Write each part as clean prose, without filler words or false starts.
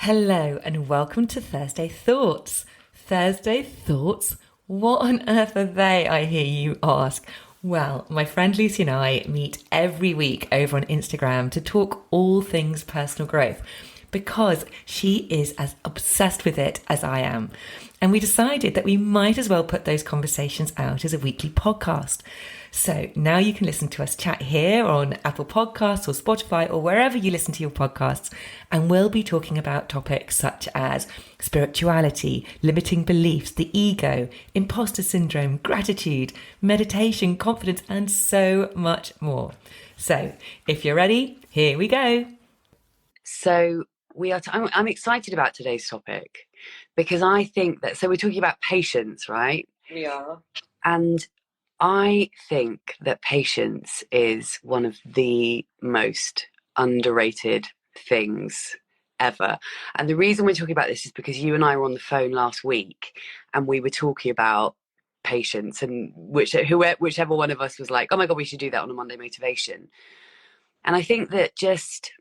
Hello and welcome to Thursday Thoughts. Thursday Thoughts? What on earth are they, I hear you ask? Well, my friend Lucy and I meet every week over on Instagram to talk all things personal growth because she is as obsessed with it as I am. And we decided that we might as well put those conversations out as a weekly podcast. So now you can listen to us chat here on Apple Podcasts or Spotify or wherever you listen to your podcasts. And we'll be talking about topics such as spirituality, limiting beliefs, the ego, imposter syndrome, gratitude, meditation, confidence, and so much more. So if you're ready, here we go. So I'm excited about today's topic because I think that, so we're talking about patience, right? We are. And I think that patience is one of the most underrated things ever. And the reason we're talking about this is because you and I were on the phone last week and we were talking about patience, and whichever one of us was like, oh my God, we should do that on a Monday motivation. And I think that just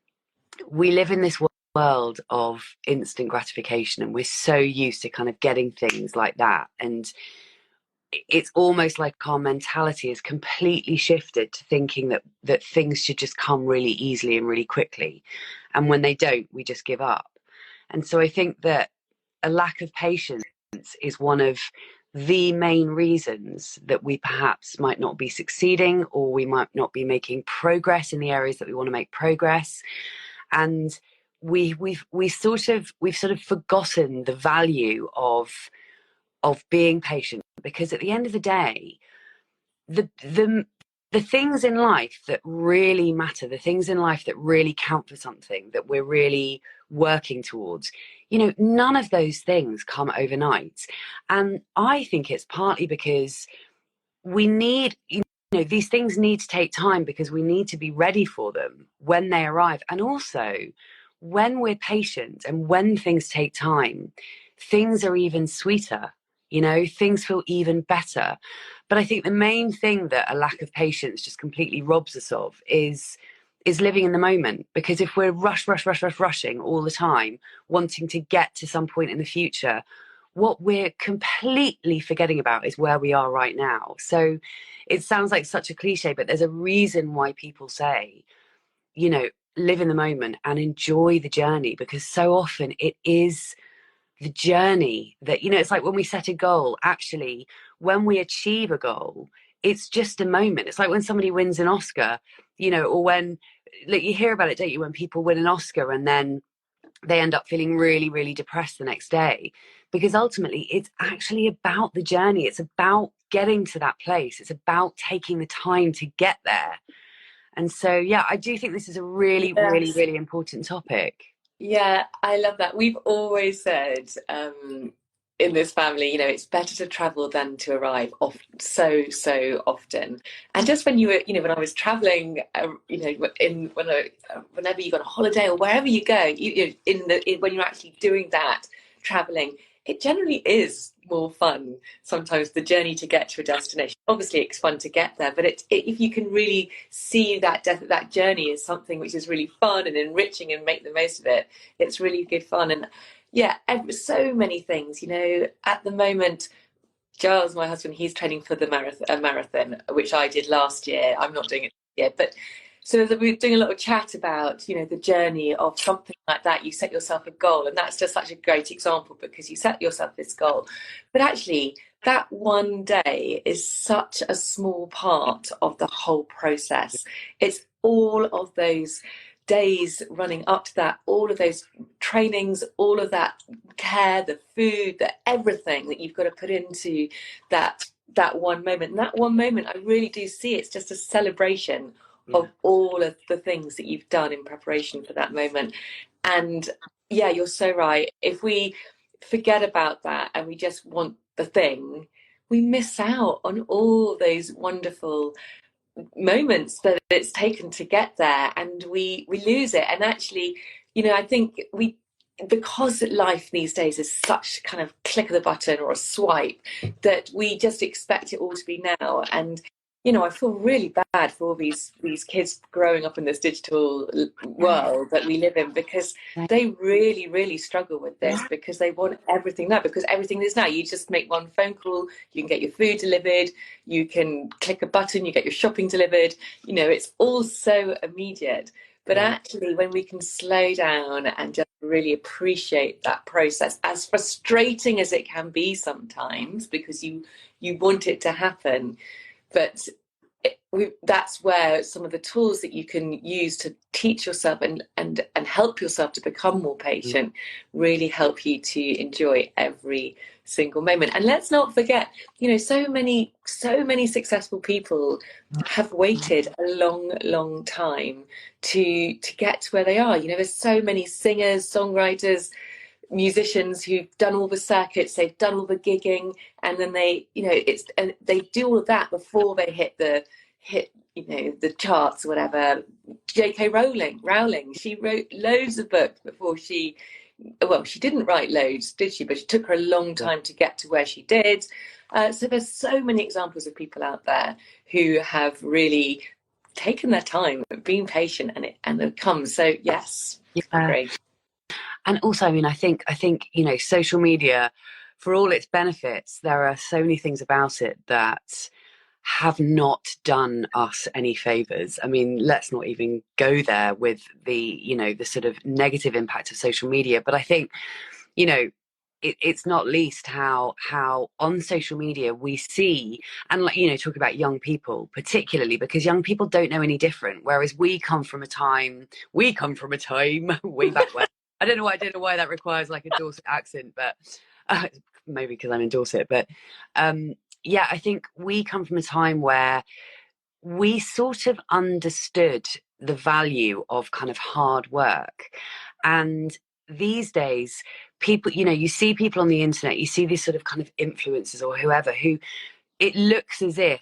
we live in this world of instant gratification, and we're so used to kind of getting things like that. And it's almost like our mentality is completely shifted to thinking that things should just come really easily and really quickly. And when they don't, we just give up. And so I think that a lack of patience is one of the main reasons that we perhaps might not be succeeding, or we might not be making progress in the areas that we want to make progress. And we've sort of forgotten the value of being patient, because at the end of the day, the things in life that really matter, the things in life that really count for something, that we're really working towards, none of those things come overnight. And I think it's partly because we need, these things need to take time, because we need to be ready for them when they arrive. And also, when we're patient and when things take time, things are even sweeter. Things feel even better. But I think the main thing that a lack of patience just completely robs us of is living in the moment. Because if we're rushing all the time, wanting to get to some point in the future, what we're completely forgetting about is where we are right now. So it sounds like such a cliche, but there's a reason why people say, live in the moment and enjoy the journey, because so often it is the journey that, it's like when we set a goal, actually, when we achieve a goal, it's just a moment. It's like when somebody wins an Oscar, or when, like, you hear about it, don't you, when people win an Oscar and then they end up feeling really, really depressed the next day, because ultimately it's actually about the journey. It's about getting to that place. It's about taking the time to get there. And so, yeah, I do think this is a really, really, really important topic. Yeah, I love that. We've always said in this family, it's better to travel than to arrive, so often. And just when you were, when I was traveling, whenever you go on a holiday or wherever you go, when you're actually doing that traveling, it generally is more fun sometimes, the journey to get to a destination. Obviously it's fun to get there, but if you can really see that journey as something which is really fun and enriching and make the most of it, it's really good fun. And yeah, so many things, at the moment, Giles, my husband, he's training for the marathon, which I did last year. I'm not doing it yet, but so we're doing a lot of chat about, the journey of something like that. You set yourself a goal, and that's just such a great example, because you set yourself this goal. But actually, that one day is such a small part of the whole process. It's all of those days running up to that, all of those trainings, all of that care, the food, everything that you've got to put into that one moment. And that one moment, I really do see it's just a celebration of all of the things that you've done in preparation for that moment. And yeah, you're so right. If we forget about that and we just want the thing, we miss out on all those wonderful moments that it's taken to get there, and we lose it. And actually, I think because life these days is such kind of click of the button or a swipe, that we just expect it all to be now. And I feel really bad for all these kids growing up in this digital Yeah. world that we live in, because they really, really struggle with this, because they want everything now, because everything is now. You just make one phone call, you can get your food delivered, you can click a button, you get your shopping delivered. It's all so immediate. But Yeah. actually, when we can slow down and just really appreciate that process, as frustrating as it can be sometimes, because you want it to happen, but that's where some of the tools that you can use to teach yourself and help yourself to become more patient really help you to enjoy every single moment. And let's not forget, so many successful people have waited a long, long time to get to where they are. There's so many singers, songwriters, musicians who've done all the circuits, they've done all the gigging, and then they do all of that before they hit the charts or whatever. J.K. Rowling, she wrote loads of books before she didn't write loads, did she? But it took her a long Yeah. time to get to where she did. So there's so many examples of people out there who have really taken their time, been patient, and have come. So yes, I Yeah. agree. And also, I mean, I think, social media, for all its benefits, there are so many things about it that have not done us any favors. I mean, let's not even go there with the sort of negative impact of social media. But I think, you know, it's not least how on social media we see, and like, talk about young people particularly, because young people don't know any different, whereas we come from a time way back when. I don't know why that requires like a Dorset accent, but maybe because I'm in Dorset. But yeah, I think we come from a time where we sort of understood the value of kind of hard work. And these days, people, you see people on the internet, you see these sort of kind of influencers or whoever, who it looks as if,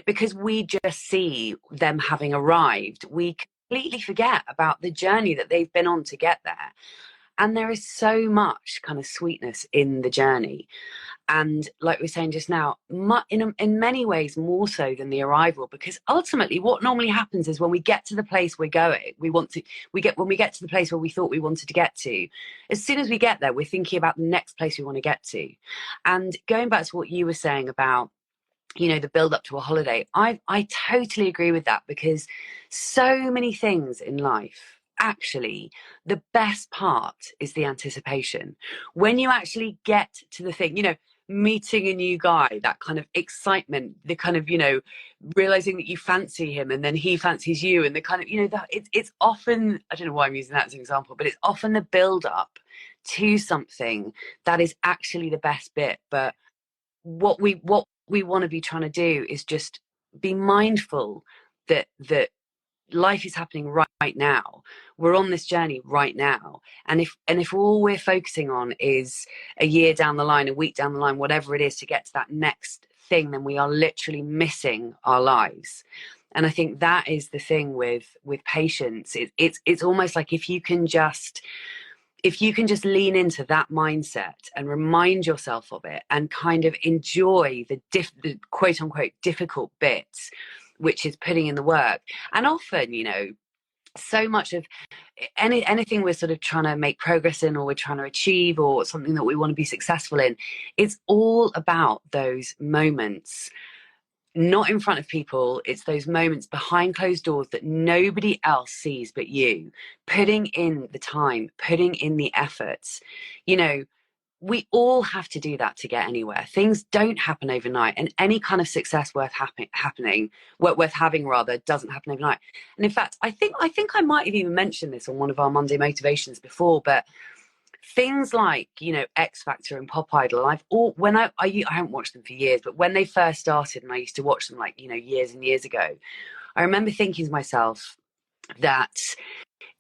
because we just see them having arrived, we completely forget about the journey that they've been on to get there. And there is so much kind of sweetness in the journey. And like we were saying just now, in many ways more so than the arrival, because ultimately what normally happens is when we get to the place we're going, when we get to the place where we thought we wanted to get to, as soon as we get there, we're thinking about the next place we want to get to. And going back to what you were saying about, the build up to a holiday, I totally agree with that, because so many things in life, actually, the best part is the anticipation. When you actually get to the thing, meeting a new guy, that kind of excitement, the kind of, realizing that you fancy him and then he fancies you, and the kind of, it's often, I don't know why I'm using that as an example, but it's often the build up to something that is actually the best bit. But what we want to be trying to do is just be mindful that life is happening right now. We're on this journey right now, and if all we're focusing on is a year down the line, a week down the line, whatever it is, to get to that next thing, then we are literally missing our lives. And I think that is the thing with patience. It's almost like if you can just lean into that mindset and remind yourself of it and kind of enjoy the quote unquote difficult bits, which is putting in the work. And often, so much of anything we're sort of trying to make progress in, or we're trying to achieve, or something that we want to be successful in, it's all about those moments, not in front of people. It's those moments behind closed doors that nobody else sees but you, putting in the time, putting in the efforts. We all have to do that to get anywhere. Things don't happen overnight, and any kind of success worth having rather, doesn't happen overnight. And in fact, I think I might have even mentioned this on one of our Monday motivations before, but things like, X Factor and Pop Idol, I haven't watched them for years, but when they first started and I used to watch them, like, years and years ago, I remember thinking to myself that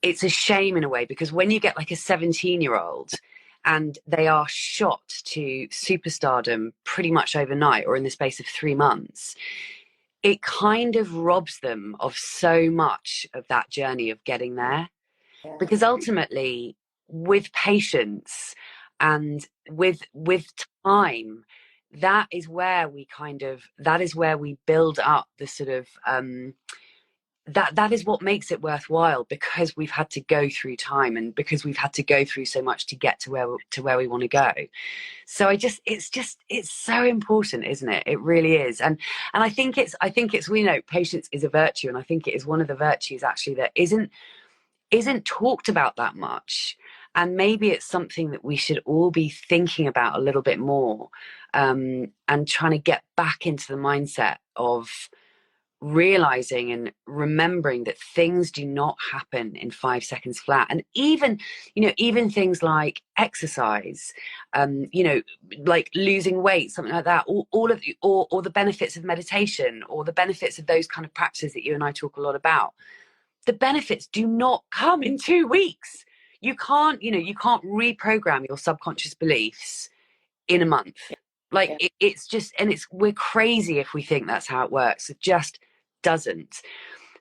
it's a shame in a way, because when you get like a 17-year-old and they are shot to superstardom pretty much overnight, or in the space of 3 months, it kind of robs them of so much of that journey of getting there. Yeah. Because ultimately, with patience and with time, that is where we build up the sort of that is what makes it worthwhile, because we've had to go through time, and because we've had to go through so much to get to where we want to go. So it's so important, isn't it? It really is. And I think it's we know patience is a virtue, and I think it is one of the virtues actually that isn't talked about that much. And maybe it's something that we should all be thinking about a little bit more, and trying to get back into the mindset of realizing and remembering that things do not happen in 5 seconds flat. And even things like exercise, like losing weight, something like that, all of or the benefits of meditation, or the benefits of those kind of practices that you and I talk a lot about. The benefits do not come in 2 weeks. You can't reprogram your subconscious beliefs in a month. Like Yeah. it's just, and we're crazy if we think that's how it works. It just doesn't.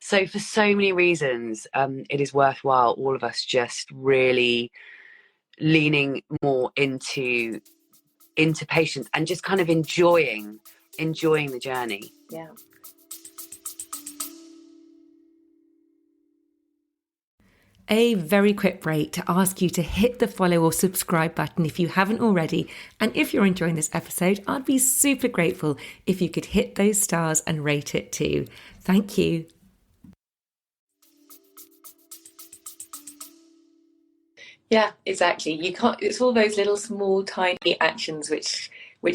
So for so many reasons, it is worthwhile all of us just really leaning more into patience, and just kind of enjoying the journey. Yeah. A very quick break to ask you to hit the follow or subscribe button if you haven't already. And if you're enjoying this episode, I'd be super grateful if you could hit those stars and rate it too. Thank you. Yeah, exactly. You can't, it's all those little small tiny actions which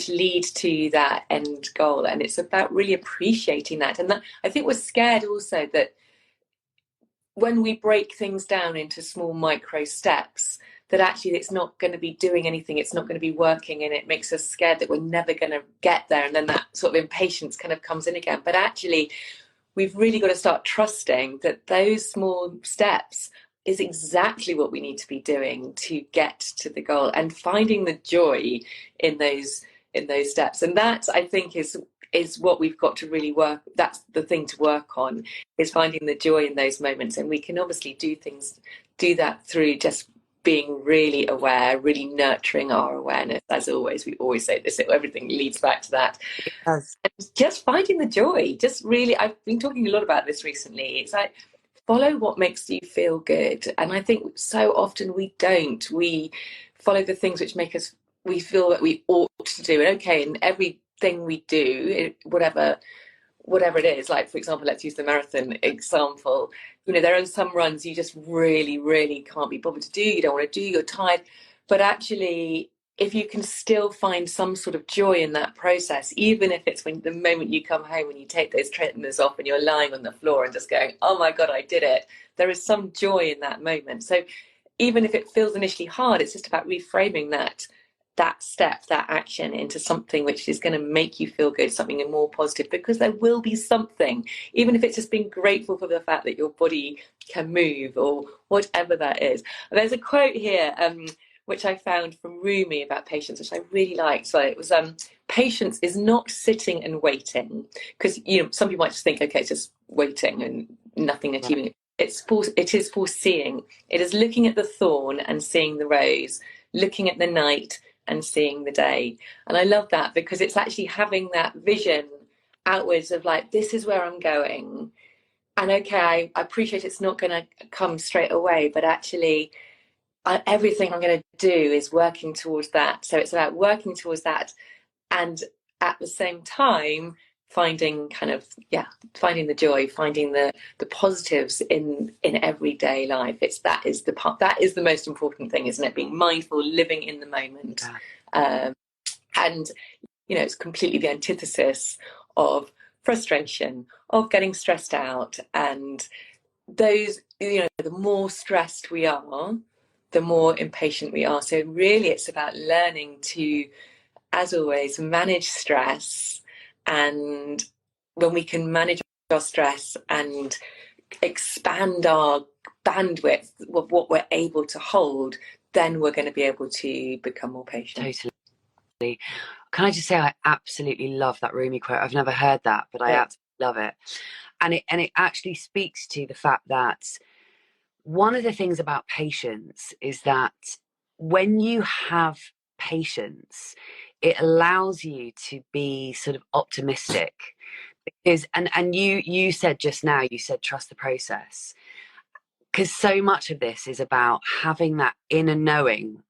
lead to that end goal, and it's about really appreciating that. And that, I think we're scared also that when we break things down into small micro steps, that actually it's not going to be doing anything, it's not going to be working, and it makes us scared that we're never going to get there, and then that sort of impatience kind of comes in again. But actually we've really got to start trusting that those small steps is exactly what we need to be doing to get to the goal, and finding the joy in those steps. And that, I think, is what we've got to really work. That's the thing to work on, is finding the joy in those moments. And we can obviously do that through just being really aware, really nurturing our awareness. As always, we always say this, everything leads back to that. Yes. And just finding the joy, just really, I've been talking a lot about this recently. It's like, follow what makes you feel good. And I think so often we don't. We follow the things which make us, we feel that we ought to do. And okay, and everything we do, whatever it is, like, for example, let's use the marathon example. There are some runs you just really, really can't be bothered to do. You don't want to do, you're tired. But actually, if you can still find some sort of joy in that process, even if it's when the moment you come home and you take those trainers off and you're lying on the floor and just going, oh my God, I did it. There is some joy in that moment. So even if it feels initially hard, it's just about reframing that step, that action, into something which is going to make you feel good, something more positive, because there will be something, even if it's just being grateful for the fact that your body can move, or whatever that is. There's a quote here which I found from Rumi about patience, which I really liked. So it was, patience is not sitting and waiting, because some people might just think, okay, it's just waiting and nothing achieving. Right. It is foreseeing. It is looking at the thorn and seeing the rose, looking at the night and seeing the day. And I love that, because it's actually having that vision outwards of like, this is where I'm going. And okay, I appreciate it's not going to come straight away, but actually everything I'm going to do is working towards that. So it's about working towards that, and at the same time finding finding the joy, finding the positives in everyday life. That is the most important thing, isn't it? Being mindful, living in the moment. And it's completely the antithesis of frustration, of getting stressed out. And those, the more stressed we are, the more impatient we are. So really it's about learning to, as always, manage stress. And when we can manage our stress and expand our bandwidth of what we're able to hold, then we're going to be able to become more patient. Totally. Can I just say, I absolutely love that Rumi quote. I've never heard that, but I absolutely love it. And it actually speaks to the fact that one of the things about patience is that when you have patience, it allows you to be sort of optimistic. Because and you said just now, you said trust the process, because so much of this is about having that inner knowing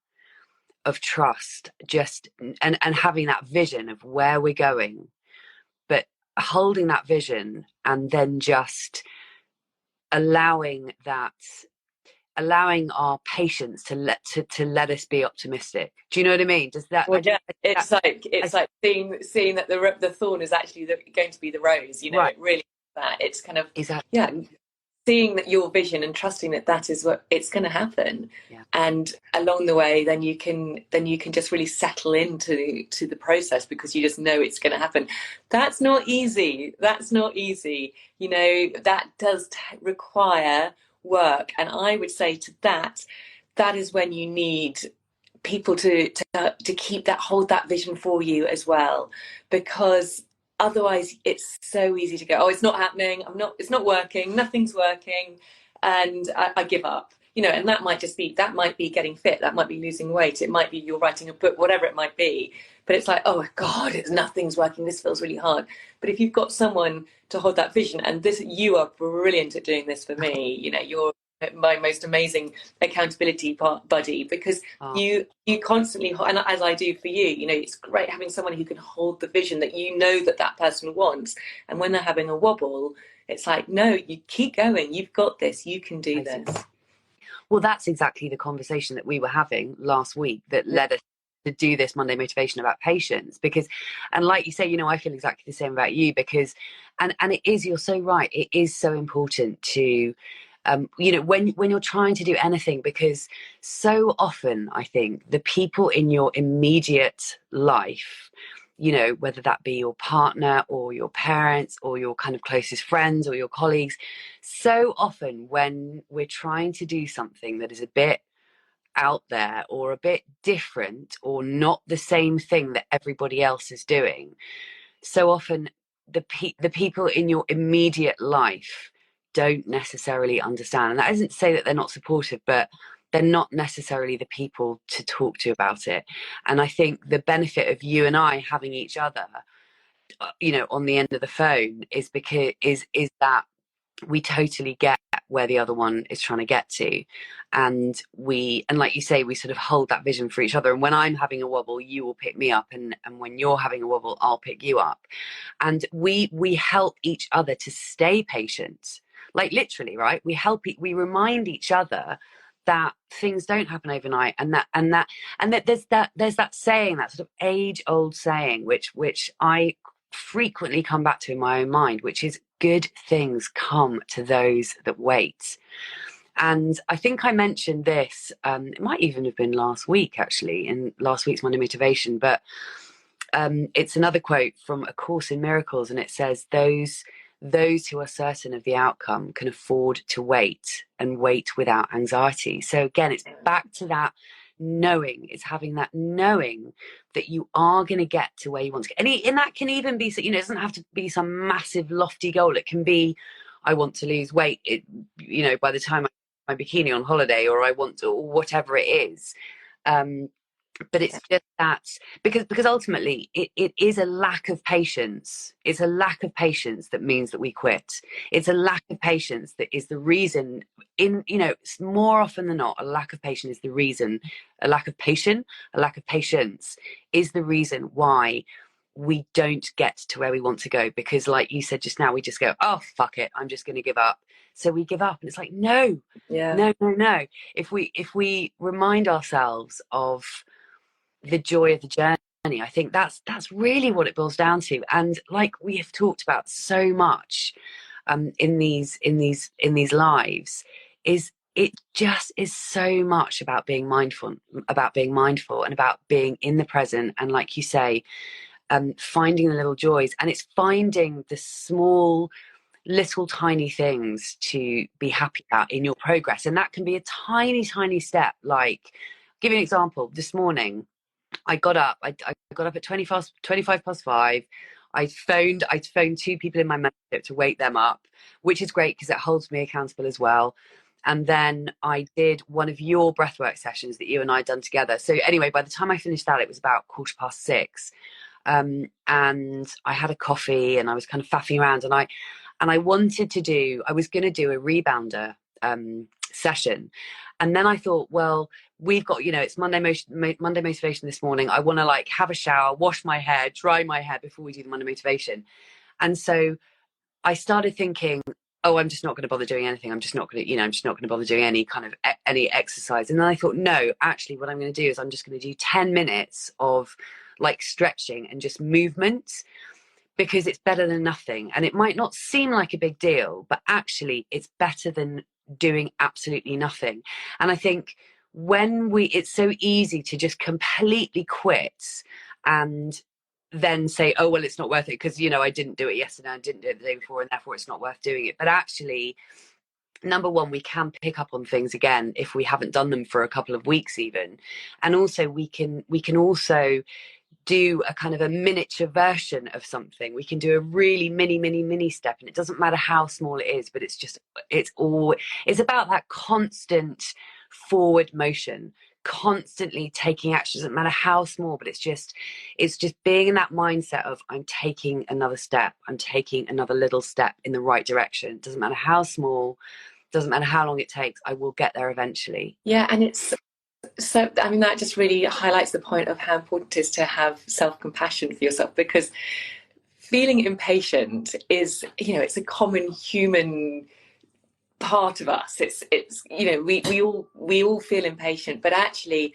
of trust, just and having that vision of where we're going, but holding that vision and then just allowing that, allowing our patience to let us be optimistic. Do you know what I mean? Does that, Well, yeah, that it's like seeing that the thorn is actually going to be the rose. You know, right, it really is that. It's kind of, exactly, yeah, seeing that your vision and trusting that that is what it's going to happen. yeah, And along the way, then you can just really settle into the process, because you just know it's going to happen. That's not easy. That's not easy. You know, that does require work. And I would say to that, that is when you need people to keep that, hold that vision for you as well, because otherwise it's so easy to go, oh, it's not happening, it's not working, nothing's working, and I give up. You know, and that might be getting fit, that might be losing weight, it might be you're writing a book, whatever it might be. But it's like, oh my god, nothing's working, this feels really hard. But if you've got someone to hold that vision, and this, you are brilliant at doing this for me, you know, you're my most amazing accountability buddy, because oh, you constantly, and as I do for you, you know, it's great having someone who can hold the vision that you know that that person wants. And when they're having a wobble, it's like, no, you keep going, you've got this, you can do totally. this. Well, that's exactly the conversation that we were having last week that led us to do this Monday motivation about patience. Because, and like you say, you know, I feel exactly the same about you, because, and it is, you're so right. It is so important to, you know, when you're trying to do anything, because so often I think the people in your immediate life, you know, whether that be your partner or your parents or your kind of closest friends or your colleagues, so often when we're trying to do something that is a bit out there or a bit different or not the same thing that everybody else is doing, so often the people in your immediate life don't necessarily understand. And that isn't to say that they're not supportive, but they're not necessarily the people to talk to about it. And I think the benefit of you and I having each other, you know, on the end of the phone is because is that we totally get where the other one is trying to get to, and like you say, we sort of hold that vision for each other. And when I'm having a wobble, you will pick me up, and when you're having a wobble, I'll pick you up, and we help each other to stay patient, like literally, right? We remind each other that things don't happen overnight, and that there's that saying, that sort of age old saying, which I frequently come back to in my own mind, which is good things come to those that wait. And I think I mentioned this, it might even have been last week, actually, in last week's Monday Motivation, but it's another quote from A Course in Miracles, and it says, those who are certain of the outcome can afford to wait, and wait without anxiety. So again, it's back to that knowing. It's having that knowing that you are going to get to where you want to get. And that can even be, you know, it doesn't have to be some massive lofty goal. It can be, I want to lose weight, you know, by the time I my bikini on holiday, or I want to, or whatever it is. Um, but it's just that, because ultimately it is a lack of patience. It's a lack of patience that means that we quit. It's a lack of patience that is the reason, in, you know, more often than not, a lack of patience is the reason, a lack of patience is the reason why we don't get to where we want to go. Because like you said just now, we just go, oh fuck it, I'm just going to give up. So we give up, and it's like, no, Yeah, no, no, no. If we remind ourselves of the joy of the journey, I think that's really what it boils down to. And like we have talked about so much, in these lives, is it just is so much about being mindful, and about being in the present, and like you say, finding the little joys. And it's finding the small little tiny things to be happy about in your progress. And that can be a tiny tiny step. Like, give you an example. This morning I got up. I got up at 25 past 5. I phoned two people in my membership to wake them up, which is great because it holds me accountable as well. And then I did one of your breathwork sessions that you and I had done together. So anyway, by the time I finished that, it was about 6:15. And I had a coffee and I was kind of faffing around, and I was going to do a rebounder session. And then I thought, well, we've got, it's Monday motivation this morning. I want to like have a shower, wash my hair, dry my hair before we do the Monday motivation. And so I started thinking, oh, I'm just not going to bother doing anything. I'm just not going to, I'm just not going to bother doing any kind of any exercise. And then I thought, no, actually, what I'm going to do is I'm just going to do 10 minutes of like stretching and just movement, because it's better than nothing. And it might not seem like a big deal, but actually it's better than doing absolutely nothing. And I think it's so easy to just completely quit and then say, oh, well, it's not worth it because, I didn't do it yesterday, I didn't do it the day before, and therefore it's not worth doing it. But actually, number one, we can pick up on things again if we haven't done them for a couple of weeks even. And also we can also do a kind of a miniature version of something. We can do a really mini step, and it doesn't matter how small it is, but it's about that constant forward motion, constantly taking action. It doesn't matter how small, but it's just being in that mindset of I'm taking another step, I'm taking another little step in the right direction. It doesn't matter how small, doesn't matter how long it takes, I will get there eventually. Yeah, and it's so, I mean, that just really highlights the point of how important it is to have self-compassion for yourself, because feeling impatient is, it's a common human part of us. It's we all feel impatient, but actually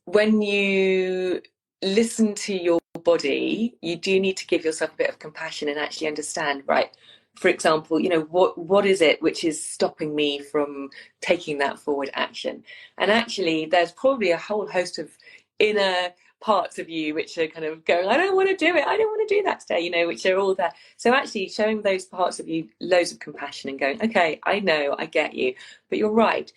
when you listen to your body, you do need to give yourself a bit of compassion and actually understand, right? For example, what is it which is stopping me from taking that forward action? And actually, there's probably a whole host of inner parts of you which are kind of going, I don't want to do it, I don't want to do that today, which are all there. So actually showing those parts of you loads of compassion and going, okay, I know, I get you, but you're right.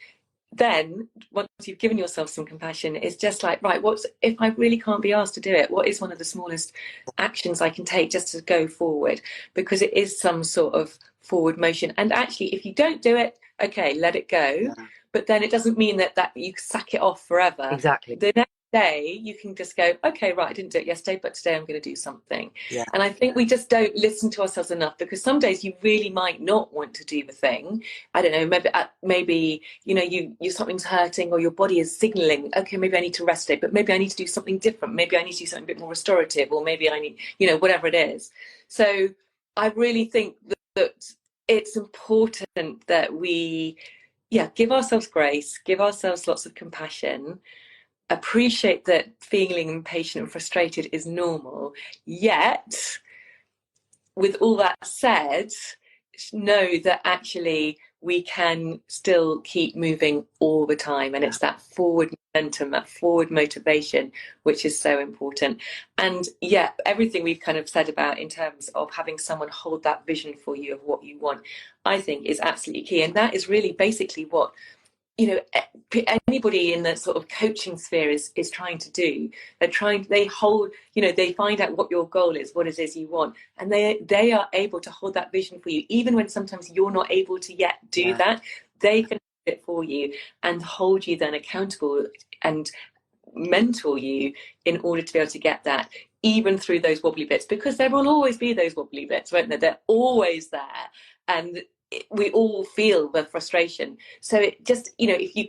Then once you've given yourself some compassion, it's just like, right, what's, if I really can't be asked to do it, what is one of the smallest actions I can take just to go forward? Because it is some sort of forward motion. And actually, if you don't do it, okay, let it go. Yeah. But then it doesn't mean that you sack it off forever. Exactly. The next day you can just go, okay, right, I didn't do it yesterday, but today I'm going to do something. Yeah. And I think we just don't listen to ourselves enough, because some days you really might not want to do the thing. I don't know, maybe something's hurting, or your body is signaling, okay, maybe I need to rest today, but maybe I need to do something different, maybe I need to do something a bit more restorative, or maybe I need, whatever it is. So I really think that it's important that we give ourselves grace, give ourselves lots of compassion, appreciate that feeling impatient and frustrated is normal. Yet, with all that said, know that actually we can still keep moving all the time. And it's that forward momentum, that forward motivation, which is so important. And everything we've kind of said about in terms of having someone hold that vision for you of what you want, I think is absolutely key. And that is really basically what anybody in the sort of coaching sphere is trying to do. They hold, they find out what your goal is, what it is you want, and they are able to hold that vision for you, even when sometimes you're not able to yet do that. They can do it for you and hold you then accountable and mentor you in order to be able to get that, even through those wobbly bits, because there will always be those wobbly bits, won't there? They're always there, and we all feel the frustration. So it just, if you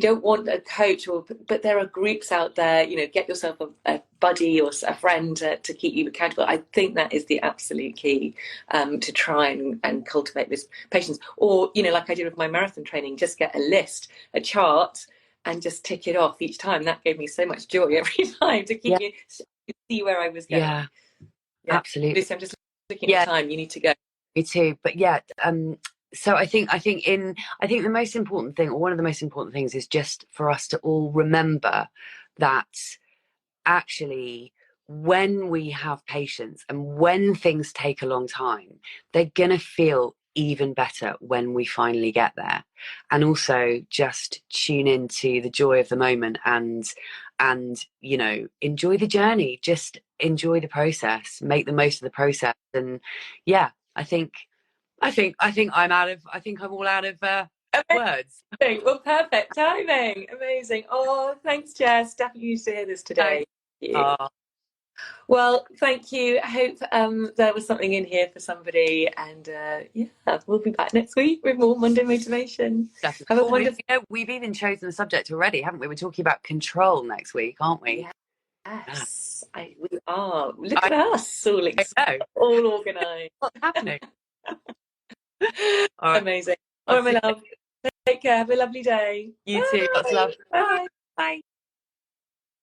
don't want a coach, but there are groups out there, get yourself a buddy or a friend to keep you accountable. I think that is the absolute key, to try and cultivate this patience. Or, like I did with my marathon training, just get a list, a chart, and just tick it off each time. That gave me so much joy every time to keep you see where I was going. Yeah, absolutely. Lucy, I'm just looking at time. You need to go. Me too. But so I think the most important thing, or one of the most important things, is just for us to all remember that actually, when we have patience and when things take a long time, they're gonna feel even better when we finally get there. And also just tune into the joy of the moment and enjoy the journey, just enjoy the process, make the most of the process. And I think I'm all out of words. Amazing. Well, perfect timing. Amazing. Oh, thanks, Jess. Definitely used to hear this today. Thanks. Thank you. Well, thank you. I hope there was something in here for somebody. And yeah, we'll be back next week with more Monday motivation. Definitely. Have a Oh, wonderful. we've even chosen a subject already, haven't we? We're talking about control next week, aren't we? Yeah. Yes, we are. Look at us, I know. all organised. What's happening? All right. Amazing. I'll All right, see my love. Take care. Have a lovely day. you too. Lots of Bye. love. Bye. Bye.